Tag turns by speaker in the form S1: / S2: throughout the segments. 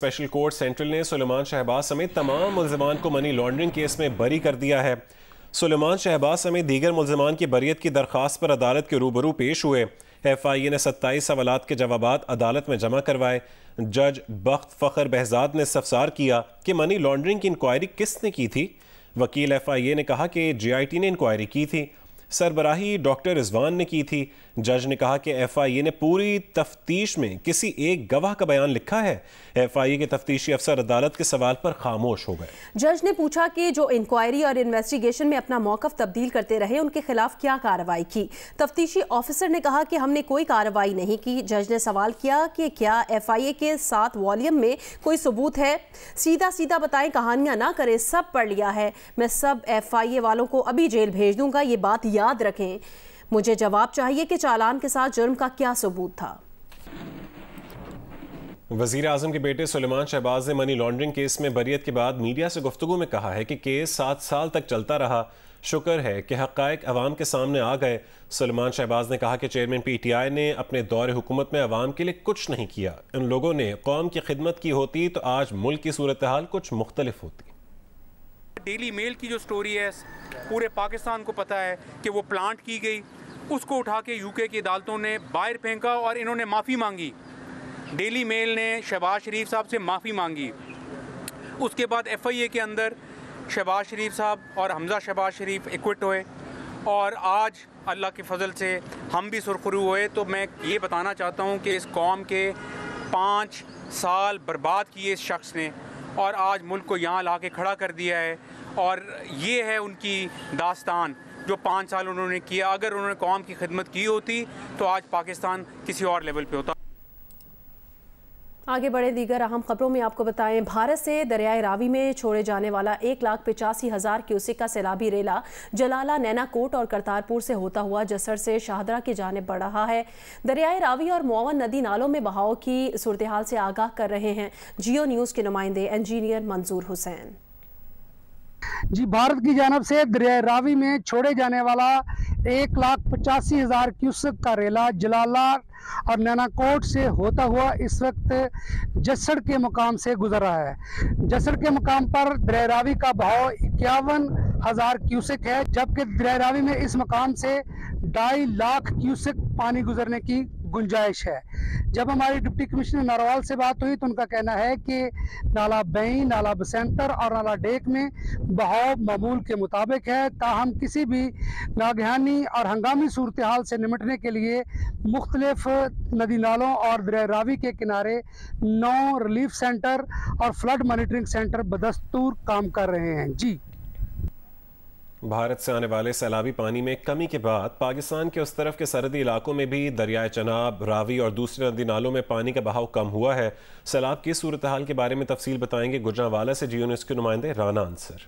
S1: Special court central ने सुलेमान शहबाज समेत तमाम मुल्ज़िमान को मनी लॉन्ड्रिंग केस में बरी कर दिया है। सुलेमान शहबाज समेत दीगर मुल्ज़िमान की बरियत की दरख्वास्त पर अदालत के रूबरू पेश हुए। FIA ने 27 सवालात के जवाबात अदालत में जमा करवाए। जज बख्त फ़खर बहजाद ने इस्तफसार किया कि मनी लॉन्ड्रिंग की इंक्वायरी किसने की थी। वकील FIA ने कहा कि GIT ने इंक्वायरी की थी, सरबराही डॉक्टर रिजवान ने की थी। जज ने कहा कि FIA ने पूरी तफ्तीश में किसी एक गवाह का बयान लिखा है। FIA के तफ्तीशी अफसर अदालत के सवाल पर खामोश हो गए।
S2: जज ने पूछा कि जो इंक्वायरी और इन्वेस्टिगेशन में अपना मौकफ तब्दील करते रहे उनके खिलाफ क्या कार्रवाई की। तफ्तीशी ऑफिसर ने कहा कि हमने कोई कार्रवाई नहीं की। जज ने सवाल किया कि क्या FIA के 7 वॉल्यूम में कोई सबूत है। सीधा सीधा बताएं, कहानियां ना करें, सब पढ़ लिया है। मैं सब FIA वालों को अभी जेल भेज दूंगा, ये बात याद रखें। मुझे जवाब चाहिए कि चालान के साथ जुर्म का क्या सबूत था।
S1: वज़ीर आज़म के बेटे सुलेमान शहबाज ने मनी लॉन्ड्रिंग केस में बरियत के बाद मीडिया से गुफ्तगू में कहा है कि केस 7 साल तक चलता रहा। शुक्र है कि हक़ाइक़ अवाम के सामने आ गए। सुलेमान शहबाज ने कहा कि चेयरमैन PTI ने अपने दौरे हुकूमत में अवाम के लिए कुछ नहीं किया। इन लोगों ने कौम की खिदमत की होती तो आज मुल्क की सूरत हाल कुछ मुख्तलिफ होती।
S3: डेली मेल की जो स्टोरी है पूरे पाकिस्तान को पता है कि वो प्लांट की गई, उसको उठा के UK की अदालतों ने बाहर फेंका और इन्होंने माफ़ी मांगी। डेली मेल ने शहबाज शरीफ साहब से माफ़ी मांगी। उसके बाद FIA के अंदर शहबाज शरीफ साहब और हमजा शहबाज शरीफ एक्विट हुए और आज अल्लाह के फजल से हम भी सुरखरू हुए। तो मैं ये बताना चाहता हूँ कि इस कौम के 5 साल बर्बाद किए इस शख्स ने और आज मुल्क को यहाँ ला के खड़ा कर दिया है। और ये है उनकी दास्तान जो 5 साल उन्होंने किया। अगर उन्होंने कौम की खिदमत की होती तो आज पाकिस्तान किसी और लेवल पे होता।
S2: आगे बढ़े दीगर अहम खबरों में आपको बताएं, भारत से दरियाए रावी में छोड़े जाने वाला 1,85,000 क्यूसेक का सैलाबी रेला जलाला, नैनाकोट और करतारपुर से होता हुआ जसर से शाहदरा की जानिब बढ़ रहा है। दरियाए रावी और मुआवन नदी नालों में बहाव की सूरत हाल से आगाह कर रहे हैं जियो न्यूज़ के नुमाइंदे इंजीनियर मंजूर हुसैन।
S4: जी, भारत की जानब से दरिया रावी में छोड़े जाने वाला 1,85,000 क्यूसेक का रेला जलाला और नैनाकोट से होता हुआ इस वक्त जसड़ के मुकाम से गुजर रहा है। जसड़ के मुकाम पर दरिया रावी का बहाव 51,000 क्यूसेक है, जबकि दरिया रावी में इस मुकाम से 2.5 लाख क्यूसेक पानी गुजरने की गुंजाइश है। जब हमारी डिप्टी कमिश्नर नारोवाल से बात हुई तो उनका कहना है कि नाला बई, नाला बसेंतर और नाला डेक में बहाव मामूल के मुताबिक है। ताहम किसी भी नागहानी और हंगामी सूरत हाल से निमटने के लिए मुख्तलिफ नदी नालों और दरिया रावी के किनारे 9 रिलीफ सेंटर और फ्लड मॉनिटरिंग सेंटर बदस्तूर काम कर रहे हैं। जी,
S1: भारत से आने वाले सैलाबी पानी में कमी के बाद पाकिस्तान के उस तरफ के सरहदी इलाकों में भी दरियाए चनाब, रावी और दूसरे नदी नालों में पानी का बहाव कम हुआ है। सैलाब की सूरत हाल के बारे में तफसील बताएंगे गुजरांवाला से जियो न्यूज़ के नुमाइंदे राना अंसर।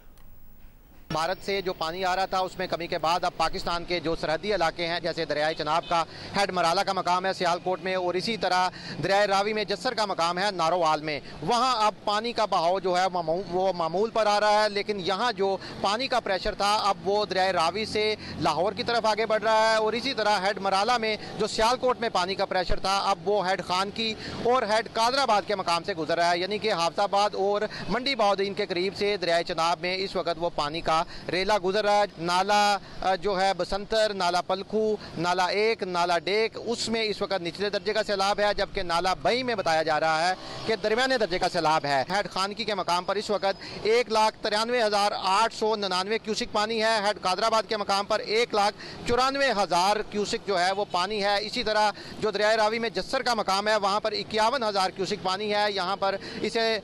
S5: भारत से जो पानी आ रहा था उसमें कमी के बाद अब पाकिस्तान के जो सरहदी इलाके हैं जैसे दरियाए चनाब का हेड मराला का मकाम है सियालकोट में, और इसी तरह दरियाए रावी में जस्सर का मकाम है नारोवाल में, वहाँ अब पानी का बहाव जो है वो मामूल पर आ रहा है। लेकिन यहाँ जो पानी का प्रेशर था अब वो दरियाए रावी से लाहौर की तरफ आगे बढ़ रहा है। और इसी तरह हेड मराला में जो सियालकोट में पानी का प्रेशर था अब वो हेड खान की और हेड कादराबाद के मकाम से गुजर रहा है, यानी कि हाफजाबाद और मंडी बहाउद्दीन के करीब से दरियाए चनाब में इस वक्त वो पानी का रेला गुजर रहा है। नाला जो है बसंतर, नाला पलखू, नाला 1, नाला डेक, उसमें इस वक्त निचले दर्जे का सैलाब है, जबकि नाला बई में बताया जा रहा है कि दरमियाने दर्जे का सैलाब है। हेड खानकी के मकाम पर इस वक्त 1,93,899 क्यूसिक पानी है। हेड कादराबाद के मकाम पर 1,94,000 क्यूसिक जो है वो पानी है। इसी तरह जो दरियाए रावी में जस्सर का मकाम है वहाँ पर 51,000 क्यूसिक पानी है। यहाँ पर इसे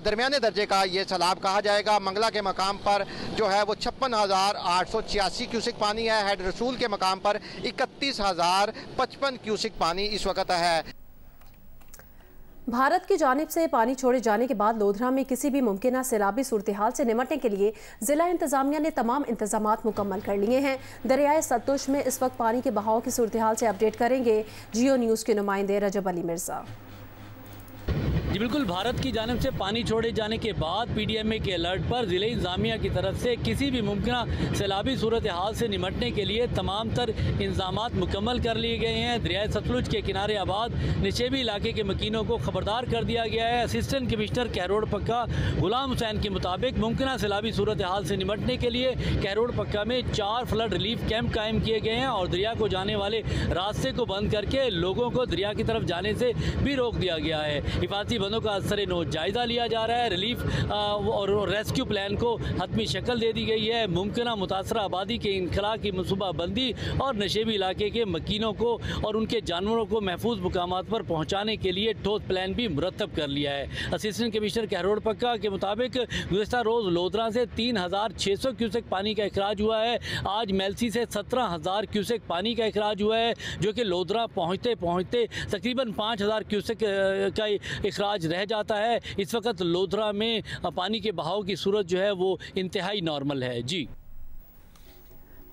S5: दरमियाने दर्जे का ये सैलाब कहा जाएगा। मंगला के मकाम पर जो है वो 56,886 क्यूसिक पानी है। हेड रसूल के मकाम पर 31,055 क्यूसिक पानी इस वक्त है।
S2: भारत की जानिब से पानी छोड़े जाने के बाद लोधरा में किसी भी मुमकिन सैलाबी सूरत हाल से निमटने के लिए जिला इंतजामिया ने तमाम इंतजामात मुकम्मल कर लिए हैं। दरियाए सतलुज में इस वक्त पानी के बहाव की सूरत हाल से अपडेट करेंगे जियो न्यूज़ के नुमाइंदे रजब अली मिर्जा।
S6: जी बिल्कुल, भारत की जानिब से पानी छोड़े जाने के बाद PDMA के अलर्ट पर ज़िले इंतज़ामिया की तरफ से किसी भी मुमकिन सैलाबी सूरत हाल से निमटने के लिए तमाम तर इंतजामात मुकम्मल कर लिए गए हैं। दरियाए सतलुज के किनारे आबाद निचेबी इलाके के मकीनों को खबरदार कर दिया गया है। असिस्टेंट कमिश्नर कहरोड़ पक्का गुलाम हुसैन के मुताबिक मुमकिन सैलाबी सूरत हाल से निमटने के लिए कहरोड़ पक्का में 4 फ्लड रिलीफ कैंप कायम किए गए हैं और दरिया को जाने वाले रास्ते को बंद करके लोगों को दरिया की तरफ जाने से भी रोक दिया गया है। हिफाजती बंदों का असर नो जायजा लिया जा रहा है। रिलीफ और रेस्क्यू प्लान को हतमी शक्ल दे दी गई है। मुमकिन मुतासरा आबादी के इनखला की मनसूबाबंदी और नशेबी इलाके के मकीनों को और उनके जानवरों को महफूज मुकामात पर पहुँचाने के लिए ठोस प्लान भी मुरतब कर लिया है। असिस्टेंट कमिश्नर कहरोड़ पक्का के मुताबिक गुज़िश्ता रोज़ लोधरा से 3600 क्यूसेक पानी का अखराज हुआ है। आज मेलसी से 17000 क्यूसेक पानी का अखराज हुआ है, जो कि लोधरा पहुँचते पहुँचते तकरीबन 5000 क्यूसेक का अखराज रह जाता है। इस वक्त लोधरा में पानी के बहाव की सूरत जो है वो इंतहाई नॉर्मल है। जी,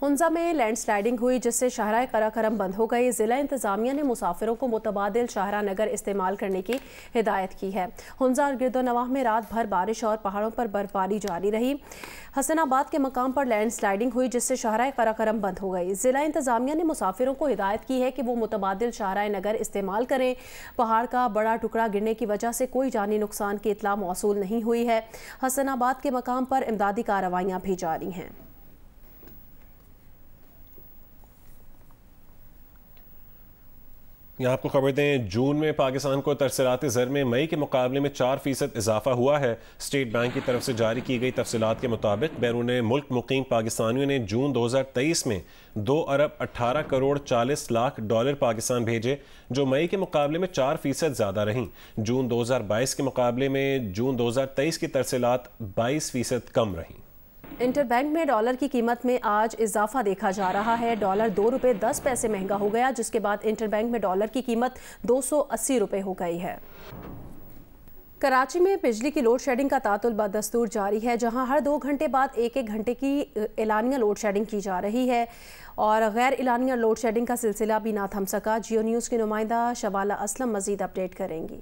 S2: हुंजा में लैंडस्लाइडिंग हुई जिससे शाहराह कराकरम बंद हो गई। ज़िला इंतज़ामिया ने मुसाफिरों को मुतबादिल शाहरा नगर इस्तेमाल करने की हिदायत की है। हुंजा और गिरदोनवाह में रात भर बारिश और पहाड़ों पर बर्फबारी जारी रही। हसनाबाद के मकाम पर लैंडस्लाइडिंग हुई जिससे शाहराह कराकरम बंद हो गई। ज़िला इंतज़ामिया ने मुसाफिरों को हिदायत की है कि वो मुतबादिल शाहराह नगर इस्तेमाल करें। पहाड़ का बड़ा टुकड़ा गिरने की वजह से कोई जानी नुकसान की इतला मौसूल नहीं हुई है। हसनाबाद के मकाम पर इमदादी कार्रवाइयाँ भी जारी हैं।
S1: यहाँ आपको खबर दें, जून में पाकिस्तान को तरसीलाती ज़र में मई के मुकाबले में 4% इजाफा हुआ है। स्टेट बैंक की तरफ से जारी की गई तफसीलात के मुताबिक बैरून मुल्क मुकीम पाकिस्तानियों ने जून 2023 में 2 अरब 18 करोड़ 40 लाख डॉलर पाकिस्तान भेजे, जो मई के मुकाबले में 4% ज़्यादा रहीं। जून 2022 के मुकाबले में जून 2023 की तरसीलात 22% कम रहीं।
S2: इंटरबैंक में डॉलर की कीमत में आज इजाफा देखा जा रहा है। डॉलर 2 रुपये 10 पैसे महंगा हो गया, जिसके बाद इंटरबैंक में डॉलर की कीमत 280 रुपये हो गई है। कराची में बिजली की लोड शेडिंग का तातुल बदस्तूर जारी है, जहां हर 2 घंटे बाद 1-1 घंटे की एलानिया लोड शेडिंग की जा रही है और गैर एलानिया लोड शेडिंग का सिलसिला भी ना थम सका। जियो न्यूज़ की नुमाइंदा शबाला असलम मजीद अपडेट करेंगी।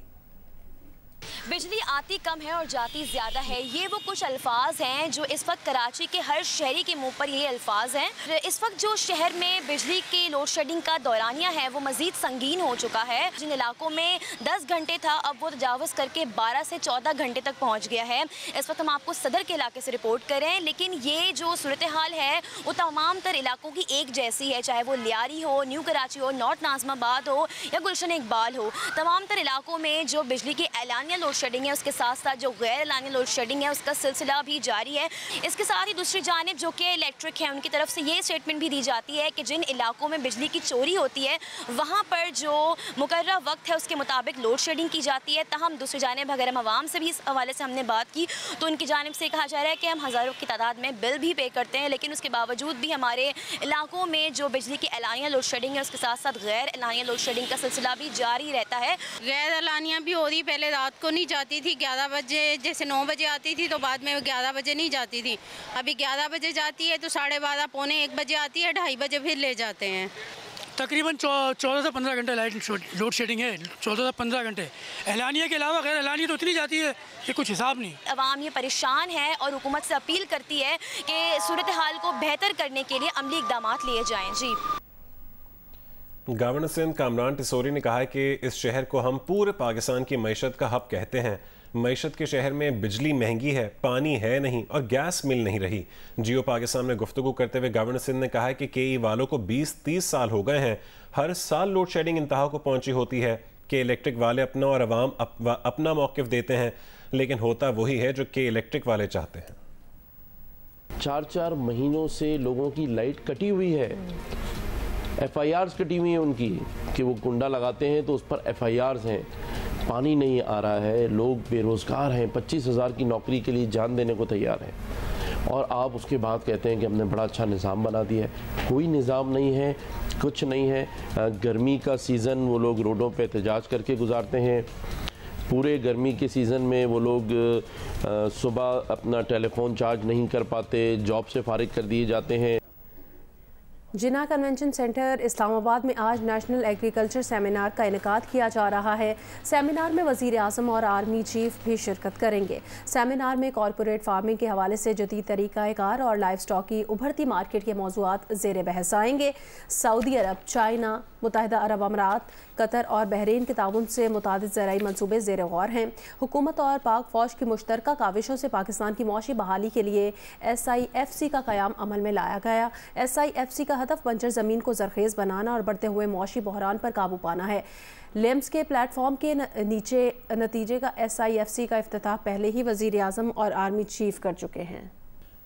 S7: बिजली आती कम है और जाती ज़्यादा है, ये वो कुछ अल्फाज हैं जो इस वक्त कराची के हर शहरी के मुंह पर ये अल्फाज हैं। इस वक्त जो शहर में बिजली की लोड शेडिंग का दौरानिया है वो मज़ीद संगीन हो चुका है। जिन इलाकों में 10 घंटे था अब वो तजावज़ करके 12 से 14 घंटे तक पहुँच गया है। इस वक्त हम आपको सदर के इलाके से रिपोर्ट करें, लेकिन ये जो सूरत हाल है वो तमाम तर इलाकों की एक जैसी है, चाहे वो लियारी हो, न्यू कराची हो, नॉर्थ नाज़िमाबाद हो या गुलशन इकबाल हो। तमाम तर इलाकों में जो बिजली की एलानिया लोड शेडिंग है उसके साथ साथ जो गैर एलानिया लोड शेडिंग है उसका सिलसिला भी जारी है। इसके साथ ही दूसरी जानिब जो कि इलेक्ट्रिक है उनकी तरफ से ये स्टेटमेंट भी दी जाती है कि जिन इलाकों में बिजली की चोरी होती है वहाँ पर जो मुकर्रर वक्त है उसके मुताबिक लोड शेडिंग की जाती है। तहम दूसरी जानिब अगर हम आवाम से भी इस हवाले से हमने बात की तो उनकी जानिब से कहा जा रहा है कि हम हज़ारों की तादाद में बिल भी पे करते हैं, लेकिन उसके बावजूद भी हमारे इलाकों में जो बिजली की एलानिया लोड शेडिंग है उसके साथ साथ गैर एलानिया लोड शेडिंग का सिलसिला भी जारी रहता है।
S8: गैर एलानिया भी हो रही, पहले रात को नहीं जाती थी 11 बजे, जैसे 9 बजे आती थी तो बाद में 11 बजे नहीं जाती थी। अभी 11 बजे जाती है तो 12:30 पौने 1 बजे आती है, 2:30 बजे फिर ले जाते हैं।
S9: तकरीबन 14 से 15 घंटे लाइट लोड शेडिंग है, 14 से 15 घंटे। एलानिया के अलावा गैर एलानिया तो इतनी जाती है कि कुछ हिसाब नहीं।
S7: अवाम ये परेशान है और हुकूमत से अपील करती है कि सूरत हाल को बेहतर करने के लिए अमली इक़दाम लिए जाएँ। जी,
S1: गवर्नर सिंध कामरान टिसोरी ने कहा है कि इस शहर को हम पूरे पाकिस्तान की मईशत का हब कहते हैं। मईशत के शहर में बिजली महंगी है, पानी है नहीं और गैस मिल नहीं रही। जियो पाकिस्तान में गुफ्तगू करते हुए गवर्नर सिंध ने कहा है कि KE वालों को 20-30 साल हो गए हैं, हर साल लोड शेडिंग इंतहा को पहुंची होती है कि इलेक्ट्रिक वाले अपना और अवाम अपना मौक़िफ़ देते हैं, लेकिन होता वही है जो कि इलेक्ट्रिक वाले चाहते हैं।
S10: 4-4 महीनों से लोगों की लाइट कटी हुई है, FIRs कटी हुई हैं उनकी कि वो कुंडा लगाते हैं तो उस पर FIRs हैं। पानी नहीं आ रहा है, लोग बेरोज़गार हैं, 25,000 की नौकरी के लिए जान देने को तैयार हैं और आप उसके बाद कहते हैं कि हमने बड़ा अच्छा निज़ाम बना दिया है। कोई निज़ाम नहीं है, कुछ नहीं है। गर्मी का सीज़न वो लोग रोडों पे एहतजाज करके गुजारते हैं। पूरे गर्मी के सीज़न में वो लोग सुबह अपना टेलीफोन चार्ज नहीं कर पाते, जॉब से फारिग कर दिए जाते हैं।
S2: जिना कन्वेंशन सेंटर इस्लामाबाद में आज नेशनल एग्रीकल्चर सेमिनार का इनेकाद किया जा रहा है। सेमिनार में वज़ीर आज़म और आर्मी चीफ भी शिरकत करेंगे। सेमिनार में कॉरपोरेट फार्मिंग के हवाले से जदीद तरीक़ाकार और लाइव स्टॉक की उभरती मार्केट के मौज़ूआत ज़ेर बहस आएंगे। सऊदी अरब, चाइना, मुत्तहिदा अरब अमारात, कतर और बहरीन के ताउन से मुतादिद ज़राई मनसूबे ज़ेर गौर हैं। हुकूमत और पाक फ़ौज की मुश्तरका काविशों से पाकिस्तान की मौशी बहाली के लिए SIFC का क़याम अमल में लाया गया। SIFC का हदफ बंजर ज़मीन को ज़रखेज़ बनाना और बढ़ते हुए मौशी बहरान पर काबू पाना है। लेम्स के प्लेटफॉर्म के नतीजे का SIFC का इफ्तिताह पहले ही वज़ीर आज़म और आर्मी चीफ कर चुके हैं।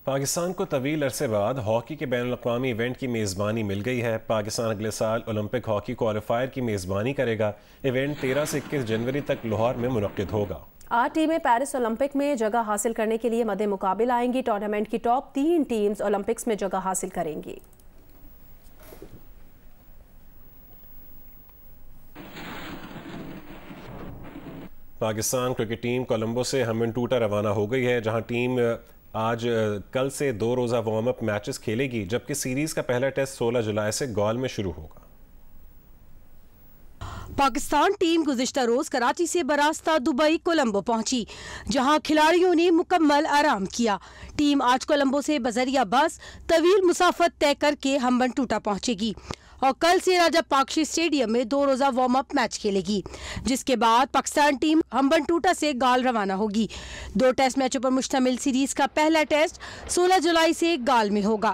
S1: पाकिस्तान को तवील अरसे बाद हॉकी के बैनुल अक़वामी इवेंट की मेज़बानी मिल गई है। पाकिस्तान अगले साल ओलंपिक हॉकी क्वालिफायर की मेज़बानी करेगा। इवेंट 13 से 21 जनवरी तक लाहौर में मुनक़्क़िद होगा।
S2: 8 टीमें पेरिस ओलंपिक में जगह हासिल करने के लिए मद्दे मुकाबिल आएंगी। टूर्नामेंट की टॉप 3 टीम्स ओलंपिक्स में जगह हासिल करेंगी।
S1: पाकिस्तान क्रिकेट टीम कोलंबो से हम्बनटोटा रवाना हो गई है, जहां टीम आज कल से 2 रोज़ा वार्म अप मैचेस खेलेगी, जबकि सीरीज का पहला टेस्ट 16 जुलाई से गॉल में शुरू होगा।
S11: पाकिस्तान टीम गुज़िश्ता रोज कराची से बरास्ता दुबई कोलंबो पहुंची, जहां खिलाड़ियों ने मुकम्मल आराम किया। टीम आज कोलंबो से बजरिया बस तवील मुसाफत तय करके हम्बनटोटा पहुंचेगी और कल से राजा पाकशी स्टेडियम में 2 रोज़ा वार्म अप मैच खेलेगी, जिसके बाद पाकिस्तान टीम हम्बनटोटा से गाल रवाना होगी। 2 टेस्ट मैचों पर मुश्तमिल सीरीज का पहला टेस्ट 16 जुलाई से गाल में होगा।